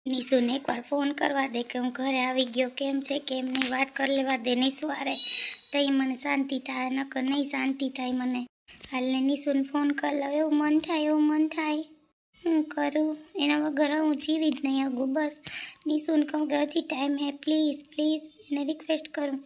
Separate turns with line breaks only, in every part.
નિશુને એકવાર ફોન કરવા દે કે હું ઘરે આવી ગયો, કેમ છે કેમ નહીં વાત કરી લેવા દે નિશુ હારે, તઈ મને શાંતિ થાય, નકર નહીં શાંતિ થાય મને. હાલને નિશુને ફોન કરી લઉં, એવું મન થાય. હું કરું એના વગર હું જીવી જ નહીં શકું. બસ નિશુને કહું કે હજી ટાઈમ હે, પ્લીઝ એને રિક્વેસ્ટ કરું.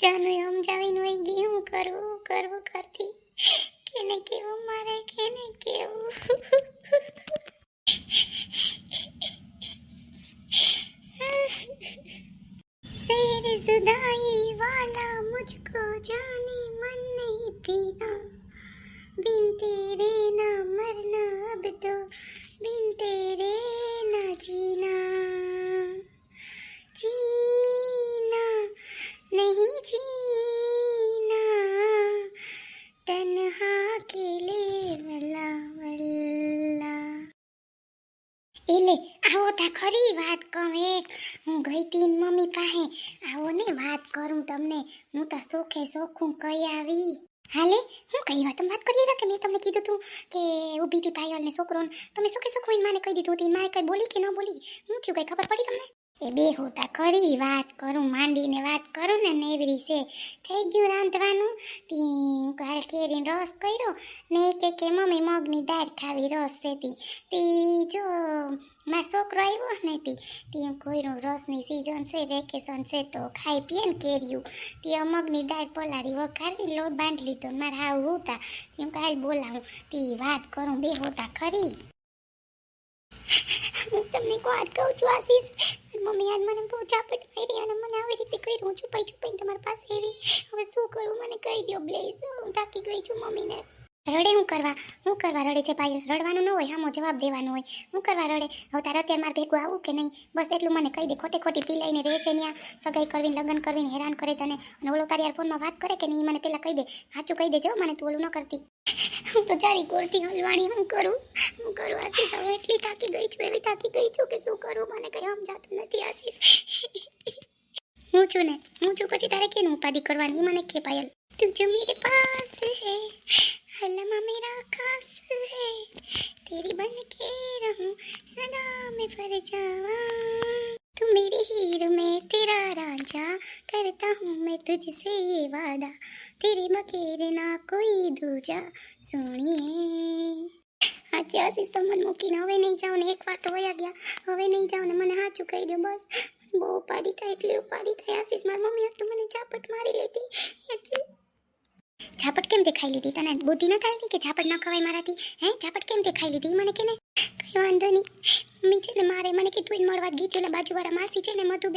જાનુ સમજાવીને વહી ગઈ, હું કરવું કરતી. કેને કેવું મારે, કેને કેવું. शेर जुदाई वाला मुझको जाने मन नहीं पीना, बिन तेरे ना मरना अब तो बिन तेरे ना जीना नहीं जीना तन्हा अकेले वल्ला वल्ला. એલે આવો તા ખરી વાત કહું એક. હું ગઈ તી મમ્મી પાસે, આવો ને વાત કરું તમને. હું તા સોખું કઈ આવી. હાલે હું કઈ વાત વાત કરી કે મેં તમને કીધું તું કે ઊભી હતી પાયલ ને છોકરો, તમે સોખું માને કહી દીધું હતી. મારે કઈ બોલી કે ન બોલી, હું થયું કઈ ખબર પડી તમને? એ બે હોતા ખરી વાત કરું, માંડીને વાત કરું ને નેવરી છે. થઈ ગયું રાંધવાનું, તી કાલ કેરીનો રસ કર્યો ને કે મમ્મી મગની દાળ ખાવી રસ સેતી. તી જો મારો છોકરો આવ્યો ને તી કોઈનો રસની સિઝન છે, વેકેશન છે તો ખાઈ પીએ ને કેરીયું. તી મગની દાળ પલાળી વઘારી લોટ બાંધી લીધો. મારે હાવ હોતા એમ કાલ બોલાવું, તી વાત કરું બે હોતા ખરી. હું તમને વાત કહું છું આશીષ, મમ્મી આજ મને બહુ ઝાપટ મારી અને મને આવી રીતે કર્યું. હું છુપાઈ તમારી પાસે આવી. હવે શું કરું મને કહી દો પ્લીઝ, હું થાકી ગઈ છું. મમ્મીને રડે હું કરવા રડે છે પાયલ? રડવાનું ન હોય, આમો જવાબ દેવાનો હોય. હું કરવા રડે? હવે તારે અત્યારે મારે ભેગું આવું કે નહીં, બસ એટલું મને કહી દે. ખોટી પી લઈને રહે છે ત્યાં, સગાઈ કરવીને લગ્ન કરવીને હેરાન કરે તને. અને ઓલો તારી યાર ફોનમાં વાત કરે કે નહીં, મને પહેલાં કહી દે. સાચું કહી દેજો મને, તું ઓલું ન કરતી. હું તો જારી કોરથી હલવાણી. હું કરું આશીષ? હવે એટલી થાકી ગઈ છું, એવી થાકી ગઈ છું કે શું કરું મને કંઈ સમજાતું નથી આશીષ. હું છું પછી તારે કેનું ઉપાધિ કરવાની મને કે પાયલ? તું જો મેરે પાસ હે, हलमा मेरा खास है, तेरी बन के रहूं सदा मैं पर जावा, तू मेरी हीर में तेरा राजा, करता हूँ मैं तुझसे ये वादा, तेरे बगैर ना कोई दूजा सुनिए. હાચી આશીષ, મન મૂકીને હવે નહીં જાઉં ને. એક વાર તો વયા ગયા, હવે નહીં જાઉં ને. મને સાચું કહી દો બસ. બહુ ઉપાડી થાય એટલે ઉપાડી થાય આશીષ. મારી મમ્મી તો મને ઝાપટ મારી લેતી. ઝાપટ કેમ તે ખાઈ લીધી? તને બુદ્ધિ ન થાય કે ઝાપટ ન ખવાય મારાથી? હે, ઝાપટ કેમ તે ખાઈ લીધી મને કે ને? કઈ વાંધો નહીં. મમ્મી છે ને મારે મને કીધું એને મળવા ગઈ હતી. ઓલા બાજુવાળા માસી છે ને મધુ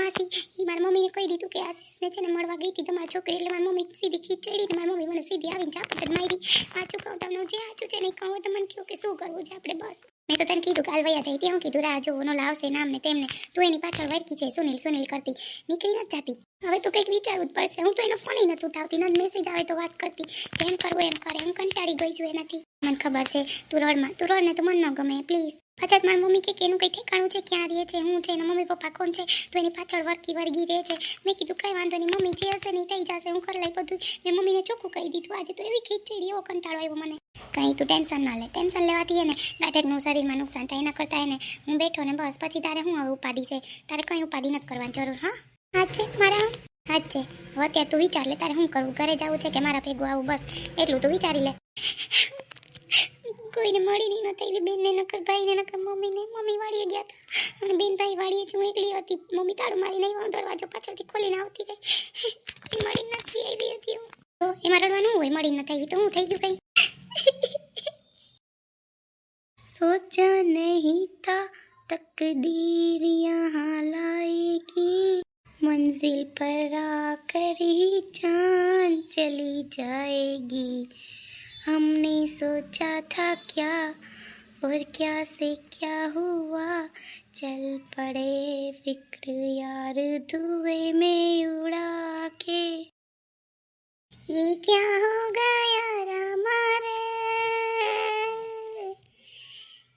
માસી, એ મારી મમ્મીને કહી દીધું કે આશીષને છે ને મળવા ગઈ હતી તમારી છોકરી. એટલે મારી મમ્મી સીધી ખીચડી ને મારી મમ્મી મને સીધી આવીને ઝાપટ જ મારી. સાચું કહું તમને, જે સાચું છે નહીં કહું તો મને કહ્યું કે શું કરવું છે આપણે. બસ મેં તો તને કીધું કાલ વયા જાય ત્યાં, હું કીધું રાહ જો ઓનો લાવશે નામ ને તેમને. તું એની પાછળ વળકી છે, સુનિલ કરતી નીકળી નથી જતી. હવે તો કંઈક વિચારવું જ પડશે. હું તો એનો ફોન નથી ઉઠાવતી, ન મેસેજ આવે તો વાત કરતી. જેમ કરવું એમ કરે, એમ કંટાળી ગઈ છું એનાથી. મને ખબર છે તું રડ ને તો મને ન ગમે પ્લીઝ. પાછા મારી મમ્મી કે એનું કંઈ ઠેકાણું છે, ક્યાં રહે છે, હું છે, એના મમ્મી પપ્પા કોણ છે, તો એની પાછળ વળગી રહે છે. મેં કીધું કંઈ વાંધો નહીં મમ્મી, જે હશે નહીં થઈ જશે, હું કરી લઈ બધું. મેં મમ્મીને ચોખ્ખું કહી દીધું. આજે તો એવી ખીચડી, એવો કંટાળો આવ્યો મને. કંઈ તું ટેન્શન ના લે. ટેન્શન લેવાથી એને ગાંઠકનું શરીરમાં નુકસાન થાય. એના કરતાં એને હું બેઠો ને બસ. પછી તારે હું હવે ઉપાધિ છે? તારે કંઈ ઉપાધિ નથી કરવાની જરૂર. હા છે મારા, હા છે. હવે અત્યારે તું વિચાર લે તારે શું કરવું. ઘરે જવું છે કે મારા ભેગું આવું? બસ એટલું તું વિચારી લે. કોઈને મળી નહીં નતા, એવી બેનને નકર ભાઈને નકર મમ્મીને. મમ્મી વાળીએ ગયા હતા અને બેન ભાઈ વાળીએ જ હું એકલી હતી. મમ્મી તાળું મારી નહીં, દરવાજો પાછળથી ખોલીને આવતી રહી. મળી નથી આવી હતી હું તો. એમાં રડવાનું હોય? મળી નથી આવી તો હું થઈ ગયું કંઈ? सोचा नहीं था तकदीर यहाँ लाएगी, मंजिल पर आकर ही जान चली जाएगी, हमने सोचा था क्या और क्या से क्या हुआ, चल पड़े फिक्र यार धुएं में उड़ा के, ये क्या हो गया रामा रे,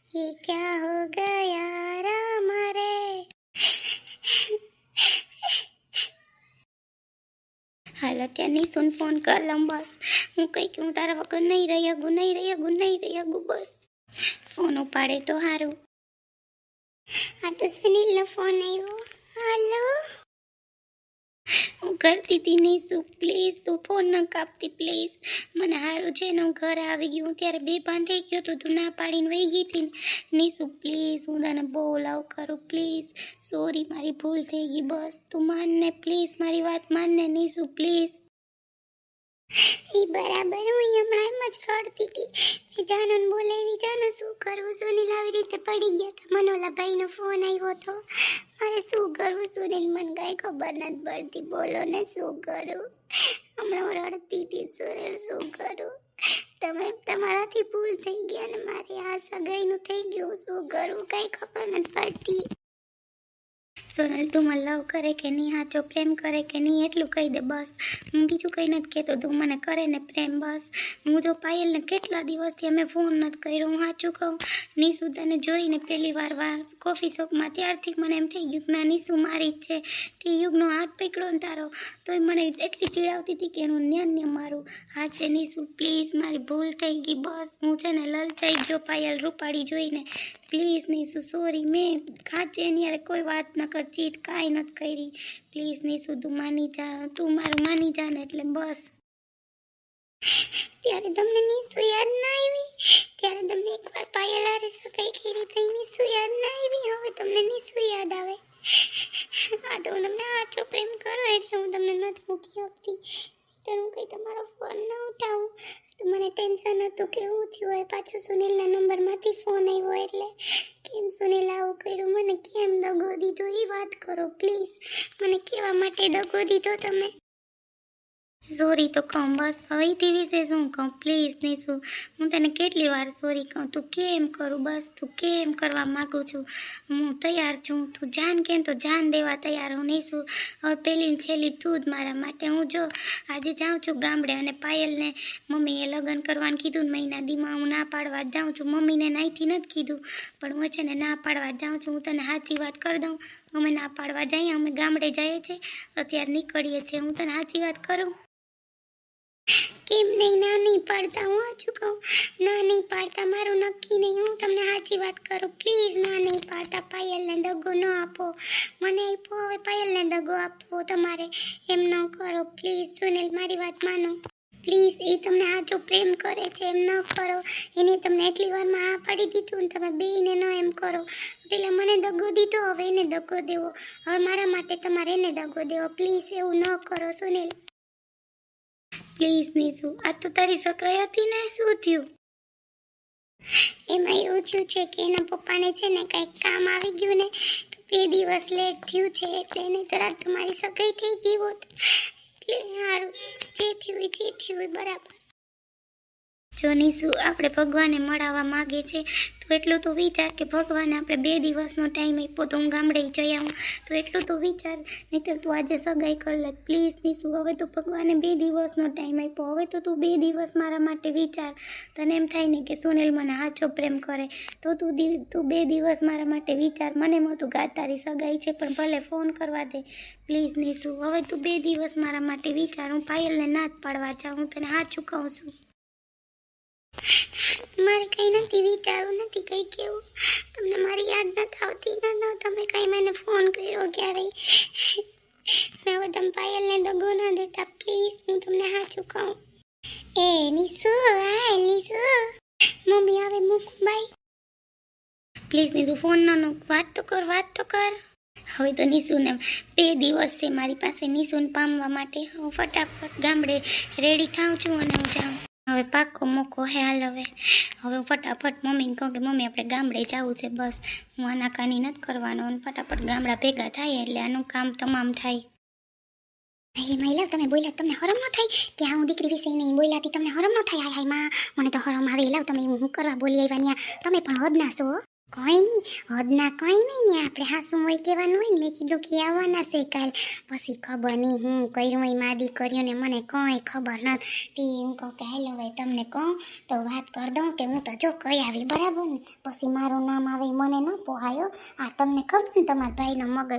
ये क्या हो गया रामा रे. હાલ અત્યારે નિશુન ફોન કર લઉં બસ. હું કઈ કે હું તારા વગર નહીં રહી શકું. બસ ફોન ઉપાડે તો સારું. આ તો સુનિલનો ફોન આવ્યો. હાલો, હું કરતી હતી નીસુ, પ્લીઝ તું ફોન ન કાપતી પ્લીઝ. મને સારું છે ને હું ઘરે આવી ગયું ત્યારે બેભાન થઈ ગયો તો તું ના પાડીને વહી ગઈ હતી નીસુ. પ્લીઝ હું તને બહુ લવ કરું, પ્લીઝ સોરી, મારી ભૂલ થઈ ગઈ, બસ તું માનને પ્લીઝ, મારી વાત માનને નીસુ પ્લીઝ. ઈ બરાબર, હું હમણાં એમ જ રડતી હતી. જાનન બોલાવી, જાનો શું કરવું, સુનિલ આવી રીતે પડી ગયા હતા. મનોલા ભાઈનો ફોન આવ્યો હતો, મારે શું કરવું સુનિલ, મને કાંઈ ખબર નથી પડતી, બોલો ને શું કરું. હમણાં હું રડતી હતી સુનિલ, શું કરું. તમે તમારાથી ભૂલ થઈ ગયા ને મારી આ સગાઈનું થઈ ગયું, શું કરું કાંઈ ખબર નથી પડતી. સોનલ તું મને લવ કરે કે નહીં, સાચો પ્રેમ કરે કે નહીં એટલું કહી દે બસ. હું બીજું કંઈ નથી કહેતો, તું મને કરે ને પ્રેમ બસ. હું જો પાયલને કેટલા દિવસથી અમે ફોન નથી કર્યો, હું સાચું કહું નીસુ તને જોઈને પહેલી વાર કોફી શોપમાં ત્યારથી મને એમ થઈ ગયું કે ના નીસુ મારી જ છે. તે યુગનો હાથ પકડ્યો ને તારો તોય મને એટલી ચીડાવતી હતી કે એનું ન્યાન્ય મારું હાથ છે. નીસુ પ્લીઝ મારી ભૂલ થઈ ગઈ બસ, હું છે ને લલચાઈ ગયો પાયલ રૂપાળી જોઈને, પ્લીઝ નીસુ સોરી. મેં ખાચે એની યાર કોઈ વાત ન કર, ચીત કાંઈ નથી કરી, પ્લીઝ નીસુ તું માની જા, તું મારું માની જા ને એટલે બસ. ત્યારે તમને નીસુ યાદ ના આવી, ત્યારે તમને એકવાર પાયલ હારે સગાઈ કરી તો નીસુ યાદ ના આવી, હવે તમને નીસુ યાદ આવે. આ તો હું તમને સાચો પ્રેમ કરો એટલે હું તમને નથી મૂકી શકતી, તો હું કંઈ તમારો ફોન ન ઉઠાવું તો મને ટેન્શન હતું કે હું થયું હોય. પાછું સુનિલના નંબરમાંથી ફોન આવ્યો એટલે કેમ સુનિલ આવું કર્યું, મને કેમ દગો દીધો એ વાત કરો પ્લીઝ. મને કહેવા માટે દગો દીધો તમે. સોરી તો કહું બસ, હવે તે વિશે શું કહું પ્લીઝ નીસુ. હું તને કેટલી વાર સોરી કહું, તું કેમ કરું બસ, તું કેમ કરવા માગું છું, હું તૈયાર છું. તું જાન કેમ તો જાન દેવા તૈયાર હું નીસુ. હવે પહેલી ને છેલ્લી તું જ મારા માટે. હું જો આજે જાઉં છું ગામડે અને પાયલને મમ્મીએ લગ્ન કરવાનું કીધું ને મહિના દીમાં હું ના પાડવા જાઉં છું. મમ્મીને નાઈથી નથી કીધું પણ હું છે ને ના પાડવા જાઉં છું. હું તને સાચી વાત કરી દઉં, અમે ના પાડવા જઈએ, અમે ગામડે જઈએ છીએ, અત્યારે નીકળીએ છીએ. હું તને સાચી વાત કરું. કેમ નહીં, ના નહીં પાડતા, હું સાચું કહું ના નહીં પાડતા, મારું નક્કી નહીં. હું તમને સાચી વાત કરું, પ્લીઝ ના નહીં પાડતા. પાયલને દગો ન આપો, મને આપ્યો હવે પાયલને દગો આપો તમારે, એમ ન કરો પ્લીઝ. સુનિલ મારી વાત માનો પ્લીઝ, એ તમને સાચો પ્રેમ કરે છે, એમ ન કરો. એને તમને એટલી વારમાં આ પાડી દીધું ને તમે બેયને ન એમ કરો. પેલા મને દગો દીધો, હવે એને દગો દેવો, હવે મારા માટે તમારે એને દગો દેવો પ્લીઝ, એવું ન કરો સુનિલ પ્લીઝ નીસુ. આ તો તારી સગાઈ હતી ને, શું થયું? એમાં એવું થયું છે કે એના પપ્પાને છે ને કંઈક કામ આવી ગયું ને તો 2 દિવસ લેટ થયું છે, એટલે એને તરત તમારી સગાઈ થઈ ગઈ હોત એટલે સારું, જે થયું બરાબર. જો નીસુ આપણે ભગવાનને મળવા માગે છે તો એટલું તો વિચાર કે ભગવાને આપણે 2 દિવસનો ટાઈમ આપ્યો તો હું ગામડે જઈ આવું, તો એટલું તો વિચાર, નહીંતર તું આજે સગાઈ કરી લે પ્લીઝ નીસુ. હવે તો ભગવાને 2 દિવસનો ટાઈમ આપ્યો, હવે તો તું 2 દિવસ મારા માટે વિચાર. તને એમ થાય ને કે સુનિલ મને સાચો પ્રેમ કરે તો તું 2 દિવસ મારા માટે વિચાર. મને એમ હતું કે તારી સગાઈ છે પણ ભલે ફોન કરવા દે પ્લીઝ નીસુ. હવે તું 2 દિવસ મારા માટે વિચાર. હું પાયલને ના જ પાડવા જાઉં, હું તને સાચું કહું છું. મારે કંઈ નથી વિચારવું, નથી કંઈ કેવું, તમને મારી યાદ નથી આવતી ના, તમે કંઈ મને ફોન કર્યો ક્યારેય. હવે તમે પાયલને દગો ના દેતા પ્લીઝ, હું તમને સાચું કહું. એ નીસુ, હાય નીસુ, મમ્મી આવે મૂકું બાય. પ્લીઝ નીસુ ફોન ન વાત તો કર. હવે તો નીસુને 2 દિવસ છે મારી પાસે નીસુને પામવા માટે. હું ફટાફટ ગામડે રેડી થાઉં છું અને હું જાઉં. હવે પાક્કો મોકો હે હાલ. હવે હું ફટાફટ મમ્મીને કહું કે મમ્મી આપણે ગામડે જવું છે, બસ હું આનાકાની નથી કરવાનો અને ફટાફટ ગામડા ભેગા થાય એટલે આનું કામ તમામ થાય. એ મહિલા તમે બોલ્યા, તમને હરમ ન થાય કે હું દીકરી વિશે નહીં બોલ્યાતી, તમને હરમ ન થાય? હાય માં મને તો હરમ આવે. લાવ તમે હું કરવા બોલી આવ્યા ત્યાં, તમે પણ હદ ના છો. કંઈ નહીં હદના કંઈ નહીં ને આપણે હાસું હોય કહેવાનું હોય ને. મેં કીધું કે આવવાના છે કાલ, પછી ખબર નહીં હું કર્યું હોય મા દીકરીઓને મને કંઈ ખબર નથી. હું કહું કે હાલો ભાઈ તમને કહું તો વાત કરી દઉં કે હું તો જો કહી આવી બરાબર ને, પછી મારું નામ આવે મને ન પોહાયો. આ તમને ખબર ને તમારા ભાઈનો મગજ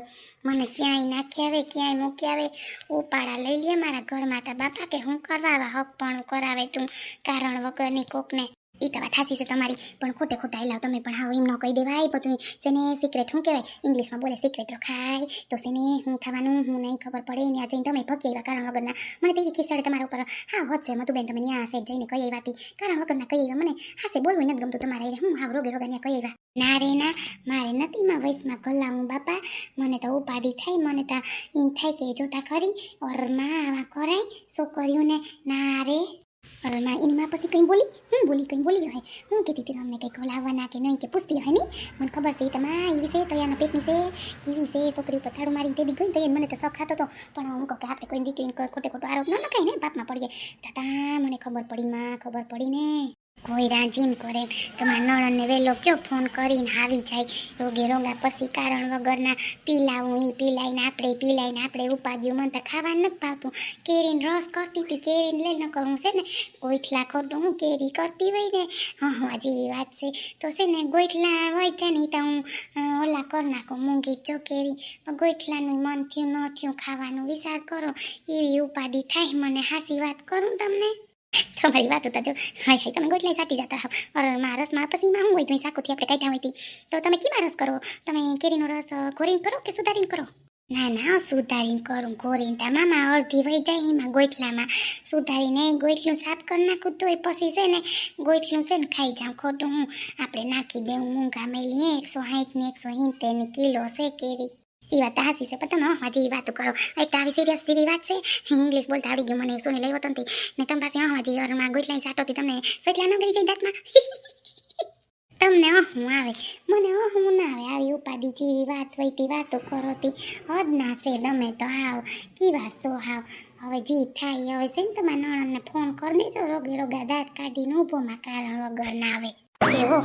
મને ક્યાંય નાખી આવે ક્યાંય મૂકી આવે, ઉપાડા લઈ લે મારા ઘરમાં. તા બાપા કે હું કરવા હકપણું કરાવે તું કારણ વગરની કોકને. એ તો વાત હાસી છે તમારી, પણ ખોટે ખોટા લાવ તમે પણ હાવ એમ ન કહી દેવાય બધું છે ને સિક્રેટ શું કહેવાય ઇંગ્લિશમાં બોલે સિક્રેટ રખાય તો છે ને હું થવાનું હું નહીં ખબર પડે ને આ જઈને તમે ભગી આવ્યા કારણ વગરના મને તેવી ખિસ્સાડે તમારા ઉપર હા હોત છે મધુબેન તમે ત્યાં સાઈડ જઈને કહી આવ્યા કારણ વગરના કહી આવ્યા મને હાસે બોલવું નથી ગમતું તમારે હું હાવ રોગે રોગા ત્યાં કહી આવ્યા ના રે ના મારે નથી માં વયસમાં ગલાવું બાપા મને તો ઉપાધિ થાય મને તો એમ થાય કે જોતા ખરી ઓર માં આવા કરાય છોકરીઓને ના રે અરે ના એની માં પછી કંઈ બોલી કંઈ બોલી હોય હું કીધી હતી તમને કંઈક લાવવાના કે નહીં કે પૂછતી હોય નહીં મને ખબર છે તમા એવી છે કયાના પેટની છે કેવી છે છોકરી ઉપર થાળું મારીને તેડી ગઈ તો મને તો શોખ થતો હતો પણ હું કહું કે આપણે કોઈ દીકરીને ખોટે ખોટો આરોપ ન નખાય ને પાપમાં પડીએ તાતા મને ખબર પડી માં ખબર પડી ને કોઈ રાજીમ કરે તમારા નળનને વહેલો કયો ફોન કરીને આવી જાય રોગે રોગા પછી કારણ વગરના પીલાવું એ પીલાઈને આપણે ઉપાડ્યું મને તો ખાવાનું નથી ભાવતું કેરીને રસ કરતી હતી કેરીને લઈ ન કરું છે ને ગોઈઠલા ખોટું હું કેરી કરતી હોય ને હા જેવી વાત છે તો છે ને ગોઈઠલા હોય છે ને તો હું ઓલા કરી નાખું મૂંગી જો કેરી ગોઈઠલાનું મન થયું ન થયું ખાવાનું વિચાર કરો એવી ઉપાધિ થાય મને હાસી વાત કરું તમને તમારી વાત તો જો હાય તમે ગોટલાઈ સાટી જતા હોવ મારા રસમાં પછીમાં હું હોય તો સાકુથી આપણે કાઢ્યા હોય તો તમે કેમાં રસ કરો તમે કેરીનો રસ ઘોરીને કરો કે સુધારીને કરો ના સુધારીને કરું ઘોરીને તા મામા અડધી વહી જાય એમાં ગોઠલામાં સુધારીને ગોઠલું સાફ કરી નાખું તોય પછી છે ને ગોઠલું છે ને ખાઈ જાઉં ખોટું હું આપણે નાખી દેવું મૂંગા મેલી 160 ને 170 કિલો છે કેરી એ વાત હાસી છે પણ તમે હજી વાતો કરો એક આવી સિરિયસ જેવી વાત છે ઇંગ્લિશ બોલતા આવડી ગયું મને સોની લઈ વતન ને તમે પાસે હજી ઘરમાં ગોઠલાઈ સાટોથી તમને સોચલા ન કરી જાય દાંતમાં તમને હું આવે મને હું ના આવે આવી ઉપાધિ જેવી વાત હોય તે વાતો કરો તી હદ ના છે તમે તો હાવ કેવા સો હાવ હવે જી થાય હવે છે ને તમારા નણંદને ફોન કરી દેજો રોગે રોગા દાંત કાઢીને ઊભોમાં કારણ વગર ના આવે એવો